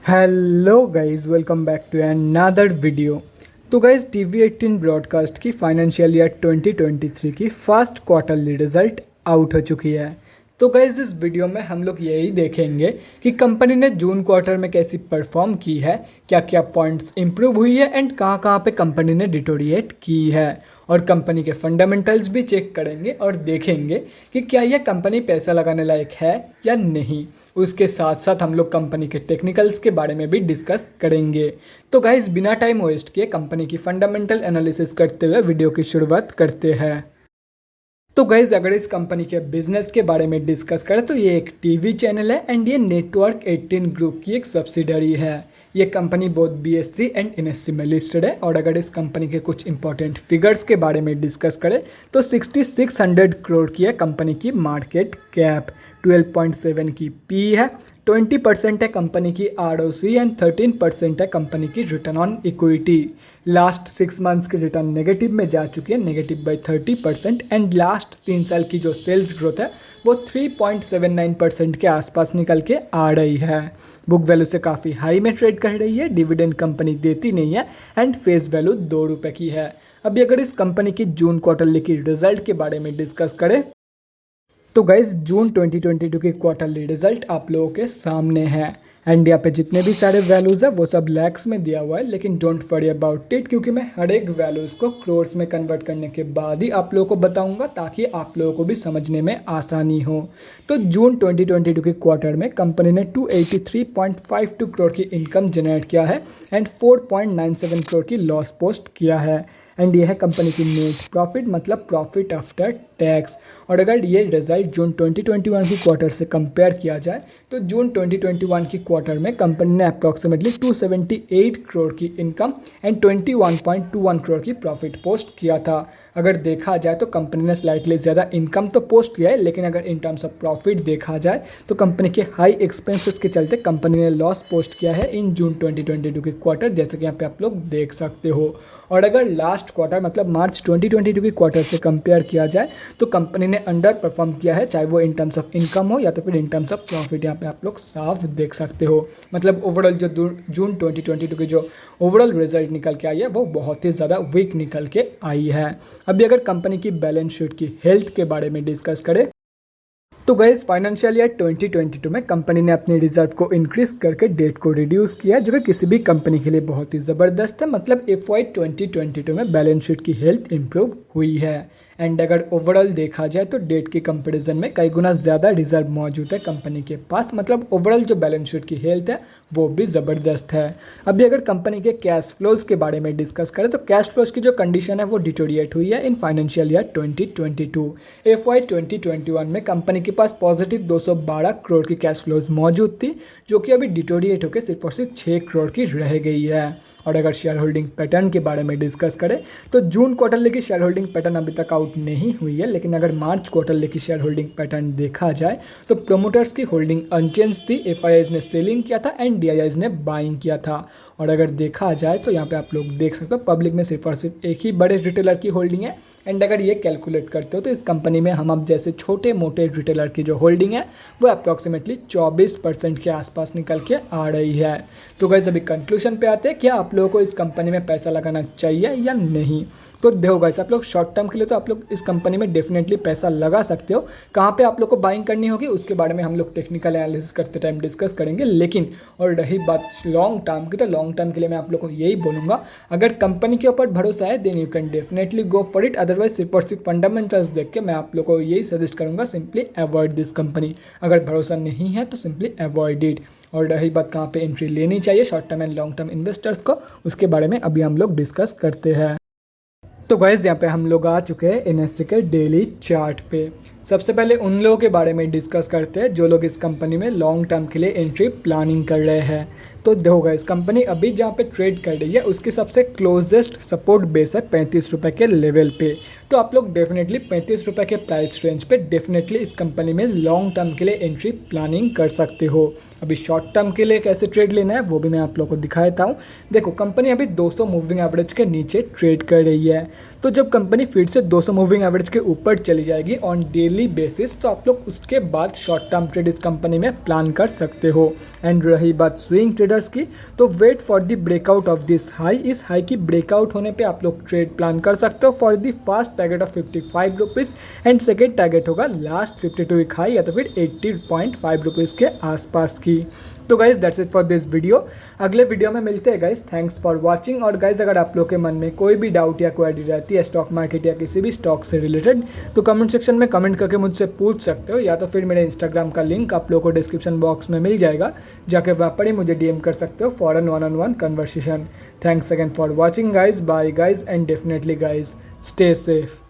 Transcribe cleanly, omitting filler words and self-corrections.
Hello guys, welcome back to another video. तो guys, TV18 broadcast की financial year 2023 की first quarterly result out हो चुकी है। तो गाइस, इस वीडियो में हम लोग यही देखेंगे कि कंपनी ने जून क्वार्टर में कैसी परफॉर्म की है, क्या क्या पॉइंट्स इंप्रूव हुई है एंड कहाँ कहाँ पे कंपनी ने डिटोरिएट की है, और कंपनी के फंडामेंटल्स भी चेक करेंगे और देखेंगे कि क्या यह कंपनी पैसा लगाने लायक है या नहीं। उसके साथ साथ हम लोग कंपनी के टेक्निकल्स के बारे में भी डिस्कस करेंगे। तो गाइस, बिना टाइम वेस्ट किए कंपनी की फंडामेंटल एनालिसिस करते हुए वीडियो की शुरुआत करते हैं। तो गाइज, अगर इस कंपनी के बिजनेस के बारे में डिस्कस करें तो ये एक टीवी चैनल है एंड ये नेटवर्क 18 ग्रुप की एक सब्सिडरी है। ये कंपनी बहुत BSE एंड NSE में लिस्टेड है। और अगर इस कंपनी के कुछ इंपॉर्टेंट फिगर्स के बारे में डिस्कस करें तो 6600 करोड़ की है कंपनी की मार्केट कैप, 12.7 की P है, 20% है कंपनी की ROC एंड 13% है कंपनी की return on equity. Last 6 months की रिटर्न नेगेटिव में जा चुकी है, नेगेटिव बाई 30%। एंड लास्ट 3 साल की जो सेल्स ग्रोथ है वो 3.79% के आसपास निकल के आ रही है। बुक वैल्यू से काफ़ी हाई में ट्रेड कर रही है, डिविडेंड कंपनी देती नहीं है एंड फेस वैल्यू 2 रुपये की है। अभी अगर इस कंपनी की जून क्वार्टरली की रिजल्ट के बारे में डिस्कस करें तो गाइज, जून 2022 की क्वार्टरली रिजल्ट आप लोगों के सामने है। एंड यहाँ पे जितने भी सारे वैल्यूज़ है वो सब लैक्स में दिया हुआ है, लेकिन डोंट वरी अबाउट इट, क्योंकि मैं हर एक वैल्यूज़ को क्रोर्स में कन्वर्ट करने के बाद ही आप लोगों को बताऊंगा ताकि आप लोगों को भी समझने में आसानी हो। तो जून 2022 के क्वार्टर में कंपनी ने 283.52 करोड़ की इनकम जनरेट किया है एंड 4.97 करोड़ की लॉस पोस्ट किया है। एंड ये है कंपनी की नेट प्रॉफिट, मतलब प्रॉफिट आफ्टर टैक्स। और अगर ये रिजल्ट जून 2021 की क्वार्टर से कंपेयर किया जाए तो जून 2021 की क्वार्टर में कंपनी ने अप्रॉक्सीमेटली 278 करोड़ की इनकम एंड 21.21 करोड़ की प्रॉफिट पोस्ट किया था। अगर देखा जाए तो कंपनी ने स्लाइटली ज़्यादा इनकम तो पोस्ट किया है, लेकिन अगर इन टर्म्स ऑफ प्रॉफिट देखा जाए तो कंपनी के हाई एक्सपेंसेस के चलते कंपनी ने लॉस पोस्ट किया है इन जून 2022 के क्वार्टर, जैसे कि यहाँ पे आप लोग देख सकते हो। और अगर लास्ट क्वार्टर मतलब मार्च 2022 के क्वार्टर से कंपेयर किया जाए तो कंपनी ने अंडर परफॉर्म किया है, चाहे वो इन टर्म्स ऑफ इनकम हो या तो फिर इन टर्म्स ऑफ प्रॉफिट। यहाँ पे आप लोग साफ देख सकते हो। मतलब ओवरऑल जो जून 2022 की जो ओवरऑल रिजल्ट निकल के आई है वो बहुत ही ज़्यादा वीक निकल के आई है। अभी अगर कंपनी की बैलेंस शीट की हेल्थ के बारे में डिस्कस करें तो गाइस, फाइनेंशियल ईयर 2022 में कंपनी ने अपनी रिजर्व को इंक्रीज करके डेट को रिड्यूस किया, जो कि किसी भी कंपनी के लिए बहुत ही ज़बरदस्त है। मतलब FY 2022 में बैलेंस शीट की हेल्थ इंप्रूव हुई है। एंड अगर ओवरऑल देखा जाए तो डेट के कंपैरिजन में कई गुना ज़्यादा रिजर्व मौजूद है कंपनी के पास। मतलब ओवरऑल जो बैलेंस शीट की हेल्थ है वो भी ज़बरदस्त है। अभी अगर कंपनी के कैश फ्लोज के बारे में डिस्कस करें तो कैश फ्लोज की जो कंडीशन है वो डिटोरिएट हुई है इन फाइनेंशियल ईयर 2022। FY 2021 में कंपनी के पास पॉजिटिव 212 करोड़ की कैश फ्लोज मौजूद थी, जो कि अभी डिटोरिएट होकर सिर्फ और सिर्फ 6 करोड़ की रह गई है। और अगर शेयर होल्डिंग पैटर्न के बारे में डिस्कस करें तो जून क्वार्टरली की शेयर होल्डिंग पैटर्न अभी तक आउट नहीं हुई है, लेकिन अगर मार्च क्वार्टरली की शेयर होल्डिंग पैटर्न देखा जाए तो प्रोमोटर्स की होल्डिंग अनचेंज थी। FIIs ने सेलिंग किया था एंड DIIs ने बाइंग किया था। और अगर देखा जाए तो यहाँ पे आप लोग देख सकते हो पब्लिक में सिर्फ और सिर्फ एक ही बड़े रिटेलर की होल्डिंग है। एंड अगर ये कैलकुलेट करते हो तो इस कंपनी में हम अब जैसे छोटे मोटे रिटेलर की जो होल्डिंग है वो अप्रॉक्सीमेटली 24% के आसपास निकल के आ रही है। तो गाइस, अभी कंक्लूजन पे आते हैं, क्या आप लोगों को इस कंपनी में पैसा लगाना चाहिए या नहीं। तो देखो गाइस, आप लोग शॉर्ट टर्म के लिए तो आप लोग इस कंपनी में डेफिनेटली पैसा लगा सकते हो। कहाँ पे आप लोग को बाइंग करनी होगी उसके बारे में हम लोग टेक्निकल एनालिसिस करते टाइम डिस्कस करेंगे। लेकिन और रही बात लॉन्ग टर्म की, तो लॉन्ग टर्म के लिए मैं आप लोग को यही बोलूँगा, अगर कंपनी के ऊपर भरोसा है then you can definitely go for it. Otherwise सिर्फ और सिर्फ फंडामेंटल्स देख के मैं आप लोग को यही सजेस्ट करूँगा, सिंपली अवॉइड दिस कंपनी। अगर भरोसा नहीं है तो सिंपली अवॉइड इट। और रही बात कहाँ पे एंट्री लेनी चाहिए short term and long term investors को, उसके बारे में अभी हम लोग डिस्कस करते हैं। तो गाइस, यहाँ पे हम लोग आ चुके हैं NSE के डेली चार्ट पे। सबसे पहले उन लोगों के बारे में डिस्कस करते हैं जो लोग इस कंपनी में लॉन्ग टर्म के लिए एंट्री प्लानिंग कर रहे हैं। तो देखो गाइस, कंपनी अभी जहाँ पे ट्रेड कर रही है उसकी सबसे क्लोजेस्ट सपोर्ट बेस है 35 रुपये के लेवल पे। तो आप लोग डेफिनेटली 35 रुपये के प्राइस रेंज पे डेफिनेटली इस कंपनी में लॉन्ग टर्म के लिए एंट्री प्लानिंग कर सकते हो। अभी शॉर्ट टर्म के लिए कैसे ट्रेड लेना है वो भी मैं आप लोगों को दिखा देता हूँ। देखो, कंपनी अभी 200 मूविंग एवरेज के नीचे ट्रेड कर रही है। तो जब कंपनी फिर से 200 मूविंग एवरेज के ऊपर चली जाएगी ऑन डेली बेसिस तो आप लोग उसके बाद शॉर्ट टर्म ट्रेड इस कंपनी में प्लान कर सकते हो। एंड रही बात स्विंग ट्रेड ट्रेडर्स की। तो wait for the breakout of this high, इस हाई की ब्रेकआउट होने पे आप लोग ट्रेड प्लान कर सकते हो for the first target of 55 rupees and second target होगा लास्ट 52 वीक हाई या तो फिर 80.5 रुपीज़ के आसपास की। तो guys that's it for this video. अगले वीडियो में मिलते हैं गाइज। Thanks for watching. और गाइज अगर आप लोग के मन में कोई भी डाउट या क्वेरी रहती है स्टॉक मार्केट या किसी भी स्टॉक से रिलेटेड तो कमेंट सेक्शन में कमेंट करके मुझसे पूछ सकते हो, या तो फिर मेरे इंस्टाग्राम का लिंक आप लोगों को डिस्क्रिप्शन बॉक्स में मिल जाएगा, जाके वहाँ पर ही मुझे डीएम कर सकते हो for an one on one conversation. Thanks again for watching guys, bye guys and definitely guys stay safe.